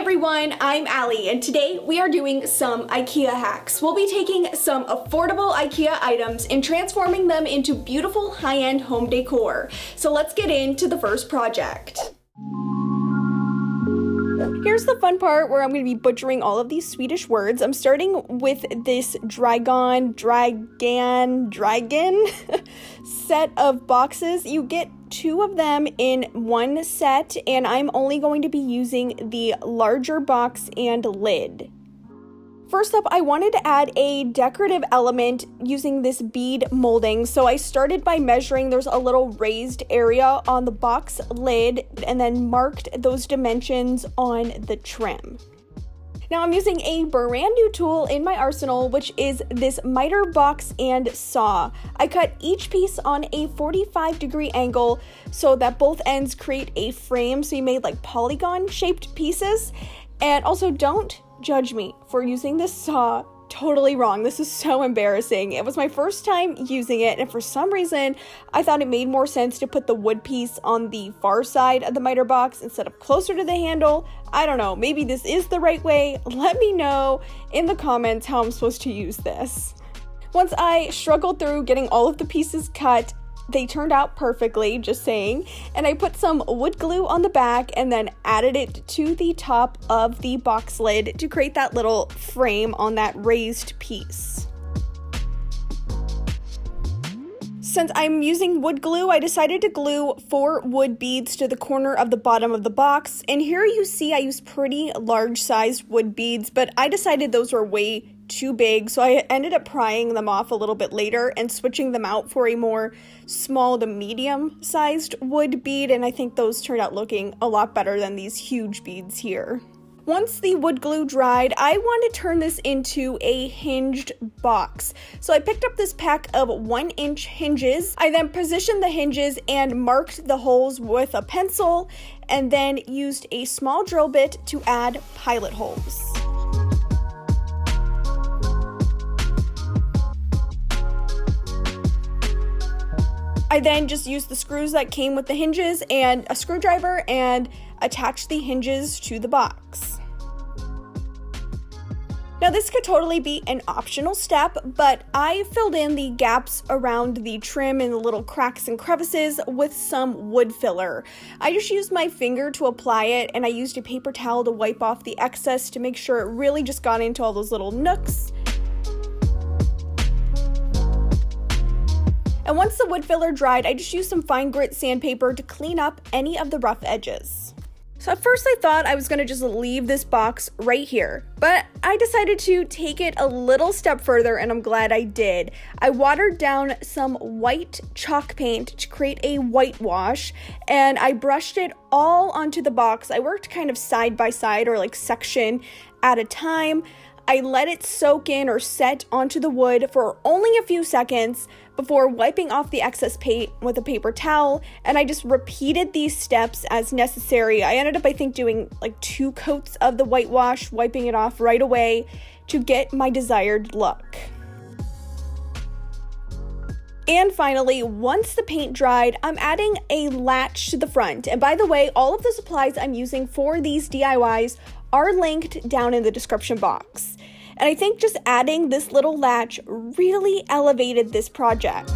everyone, I'm Alli, and today we are doing some IKEA hacks. We'll be taking some affordable IKEA items and transforming them into beautiful high-end home decor. So let's get into the first project. Here's the fun part where I'm going to be butchering all of these Swedish words. I'm starting with this dragon set of boxes. You get 2 of them in one set, and I'm only going to be using the larger box and lid. First up, I wanted to add a decorative element using this bead molding. So I started by measuring, there's a little raised area on the box lid, and then marked those dimensions on the trim. Now I'm using a brand new tool in my arsenal, which is this miter box and saw. I cut each piece on a 45-degree angle so that both ends create a frame, so you made like polygon-shaped pieces. And also, don't judge me for using this saw totally wrong. This is so embarrassing. It was my first time using it, and for some reason I thought it made more sense to put the wood piece on the far side of the miter box instead of closer to the handle. I don't know, maybe this is the right way. Let me know in the comments how I'm supposed to use this. Once I struggled through getting all of the pieces cut, they turned out perfectly, just saying, and I put some wood glue on the back and then added it to the top of the box lid to create that little frame on that raised piece. Since I'm using wood glue, I decided to glue 4 wood beads to the corner of the bottom of the box, and here you see I used pretty large sized wood beads, but I decided those were way too big, so I ended up prying them off a little bit later and switching them out for a more small to medium sized wood bead, and I think those turned out looking a lot better than these huge beads here. Once the wood glue dried, I wanted to turn this into a hinged box. So I picked up this pack of 1-inch hinges. I then positioned the hinges and marked the holes with a pencil, and then used a small drill bit to add pilot holes. I then just used the screws that came with the hinges and a screwdriver and attached the hinges to the box. Now this could totally be an optional step, but I filled in the gaps around the trim and the little cracks and crevices with some wood filler. I just used my finger to apply it, and I used a paper towel to wipe off the excess to make sure it really just got into all those little nooks. And once the wood filler dried, I just used some fine grit sandpaper to clean up any of the rough edges. So at first I thought I was going to just leave this box right here, but I decided to take it a little step further, and I'm glad I did. I watered down some white chalk paint to create a whitewash, and I brushed it all onto the box. I worked kind of side by side, or like section at a time. I let it soak in or set onto the wood for only a few seconds before wiping off the excess paint with a paper towel, and I just repeated these steps as necessary. I ended up, I think, doing like 2 coats of the whitewash, wiping it off right away to get my desired look. And finally, once the paint dried, I'm adding a latch to the front. And by the way, all of the supplies I'm using for these DIYs are linked down in the description box. And I think just adding this little latch really elevated this project.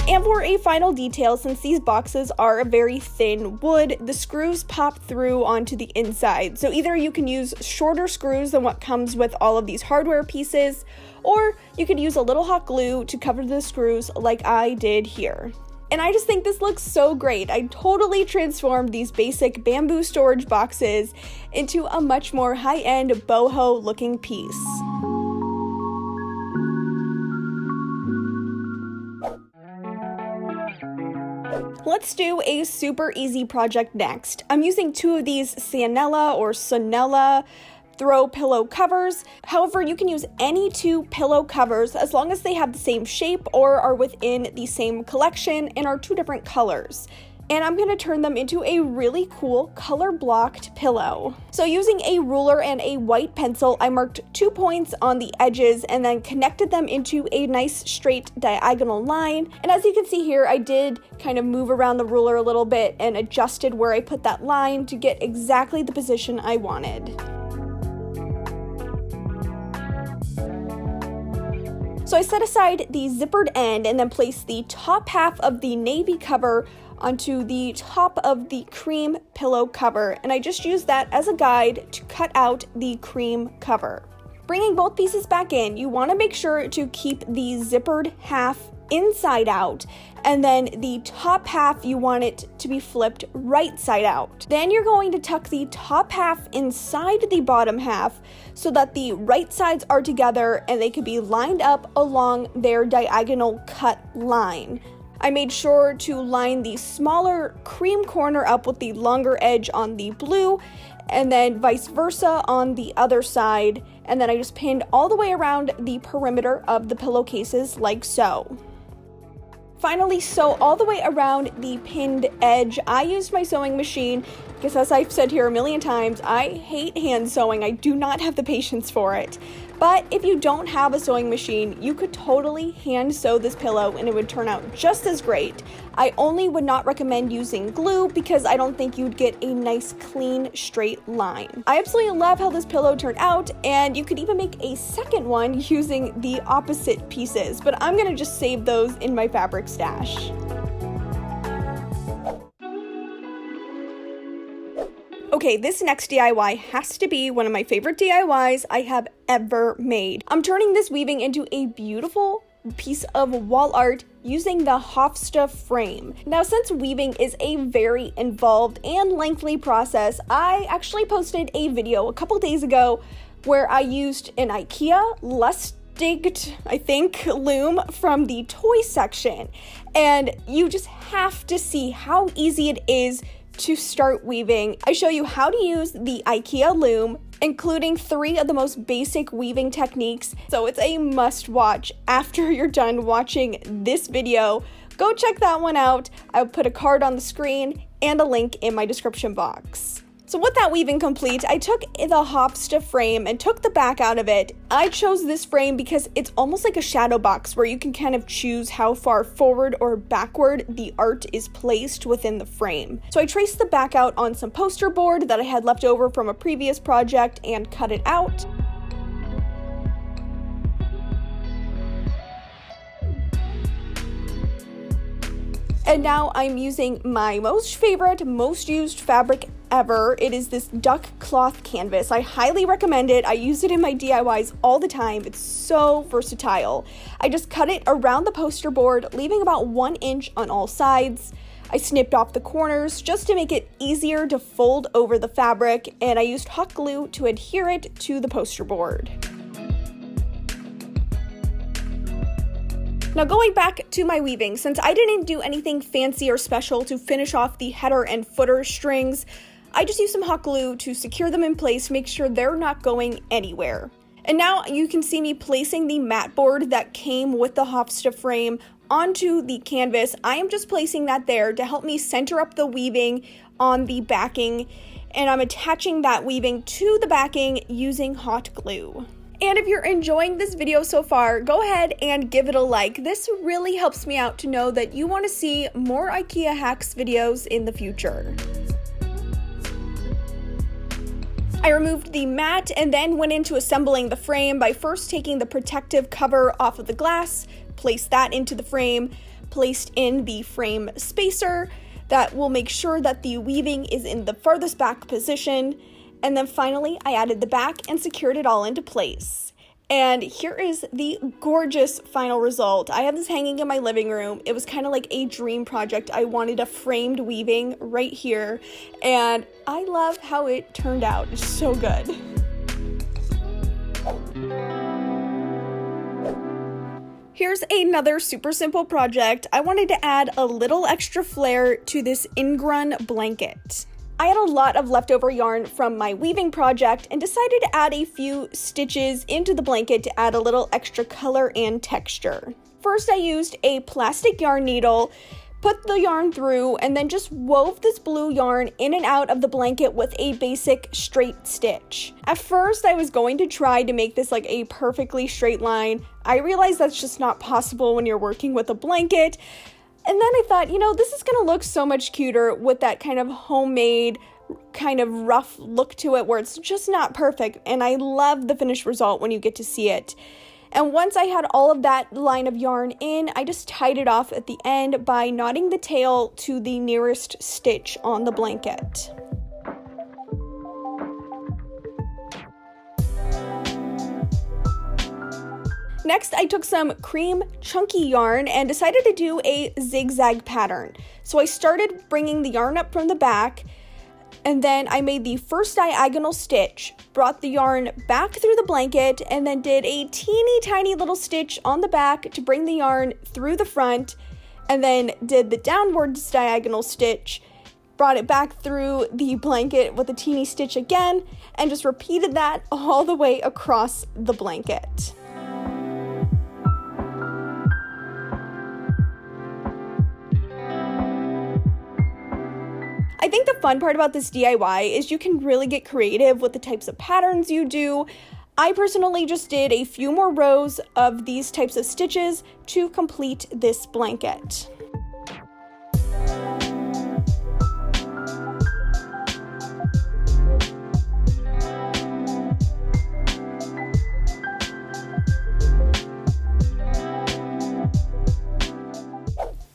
And for a final detail, since these boxes are a very thin wood, the screws pop through onto the inside. So either you can use shorter screws than what comes with all of these hardware pieces, or you could use a little hot glue to cover the screws like I did here. And I just think this looks so great. I totally transformed these basic bamboo storage boxes into a much more high-end boho looking piece. Let's do a super easy project next. I'm using 2 of these Sanela throw pillow covers. However, you can use any 2 pillow covers as long as they have the same shape or are within the same collection and are 2 different colors. and I'm going to turn them into a really cool color-blocked pillow. So using a ruler and a white pencil, I marked 2 points on the edges and then connected them into a nice straight diagonal line. And as you can see here, I did kind of move around the ruler a little bit and adjusted where I put that line to get exactly the position I wanted. So I set aside the zippered end and then placed the top half of the navy cover onto the top of the cream pillow cover, and I just used that as a guide to cut out the cream cover. Bringing both pieces back in, you want to make sure to keep the zippered half inside out, and then the top half you want it to be flipped right side out. Then you're going to tuck the top half inside the bottom half so that the right sides are together and they can be lined up along their diagonal cut line. I made sure to line the smaller cream corner up with the longer edge on the blue, and then vice versa on the other side, and then I just pinned all the way around the perimeter of the pillowcases like so. Finally, sew all the way around the pinned edge. I used my sewing machine because, as I've said here a million times, I hate hand sewing. I do not have the patience for it. But if you don't have a sewing machine, you could totally hand sew this pillow and it would turn out just as great. I only would not recommend using glue because I don't think you'd get a nice clean straight line. I absolutely love how this pillow turned out, and you could even make a second one using the opposite pieces, but I'm gonna just save those in my fabric stash. Okay, this next DIY has to be one of my favorite DIYs I have ever made. I'm turning this weaving into a beautiful piece of wall art using the Hofstra frame. Now, since weaving is a very involved and lengthy process, I actually posted a video a couple days ago where I used an IKEA Lustigt, I think, loom from the toy section. And you just have to see how easy it is to start weaving. I show you how to use the IKEA loom, including 3 of the most basic weaving techniques, so it's a must watch. After you're done watching this video, go check that one out. I'll put a card on the screen and a link in my description box. So with that weaving complete, I took the Hofstra frame and took the back out of it. I chose this frame because it's almost like a shadow box where you can kind of choose how far forward or backward the art is placed within the frame. So I traced the back out on some poster board that I had left over from a previous project and cut it out. And now I'm using my most favorite, most used fabric ever. It is this duck cloth canvas. I highly recommend it. I use it in my DIYs all the time. It's so versatile. I just cut it around the poster board, leaving about 1 inch on all sides. I snipped off the corners just to make it easier to fold over the fabric, and I used hot glue to adhere it to the poster board. Now, going back to my weaving, since I didn't do anything fancy or special to finish off the header and footer strings, I just used some hot glue to secure them in place to make sure they're not going anywhere. And now you can see me placing the mat board that came with the Hofstra frame onto the canvas. I am just placing that there to help me center up the weaving on the backing, and I'm attaching that weaving to the backing using hot glue. And if you're enjoying this video so far, go ahead and give it a like. This really helps me out to know that you want to see more IKEA hacks videos in the future. I removed the mat and then went into assembling the frame by first taking the protective cover off of the glass, placed that into the frame, placed in the frame spacer that will make sure that the weaving is in the farthest back position. And then finally, I added the back and secured it all into place. And here is the gorgeous final result. I have this hanging in my living room. It was kind of like a dream project. I wanted a framed weaving right here, and I love how it turned out. It's so good. Here's another super simple project. I wanted to add a little extra flair to this ingrun blanket. I had a lot of leftover yarn from my weaving project and decided to add a few stitches into the blanket to add a little extra color and texture. First, I used a plastic yarn needle, put the yarn through, and then just wove this blue yarn in and out of the blanket with a basic straight stitch. At first, I was going to try to make this like a perfectly straight line. I realized that's just not possible when you're working with a blanket. And then I thought, you know, this is gonna look so much cuter with that kind of homemade, kind of rough look to it where it's just not perfect. And I love the finished result when you get to see it. And once I had all of that line of yarn in, I just tied it off at the end by knotting the tail to the nearest stitch on the blanket. Next, I took some cream chunky yarn and decided to do a zigzag pattern. So I started bringing the yarn up from the back, and then I made the first diagonal stitch, brought the yarn back through the blanket, and then did a teeny tiny little stitch on the back to bring the yarn through the front, and then did the downwards diagonal stitch, brought it back through the blanket with a teeny stitch again, and just repeated that all the way across the blanket. I think the fun part about this DIY is you can really get creative with the types of patterns you do. I personally just did a few more rows of these types of stitches to complete this blanket.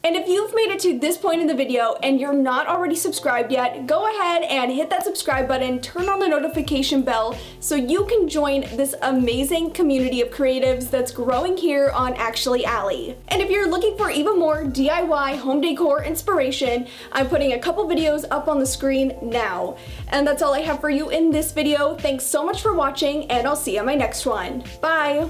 And if you've made it to this point in the video and you're not already subscribed yet, go ahead and hit that subscribe button, turn on the notification bell so you can join this amazing community of creatives that's growing here on Actually Alli. And if you're looking for even more DIY home decor inspiration, I'm putting a couple videos up on the screen now. And that's all I have for you in this video. Thanks so much for watching, and I'll see you in my next one. Bye!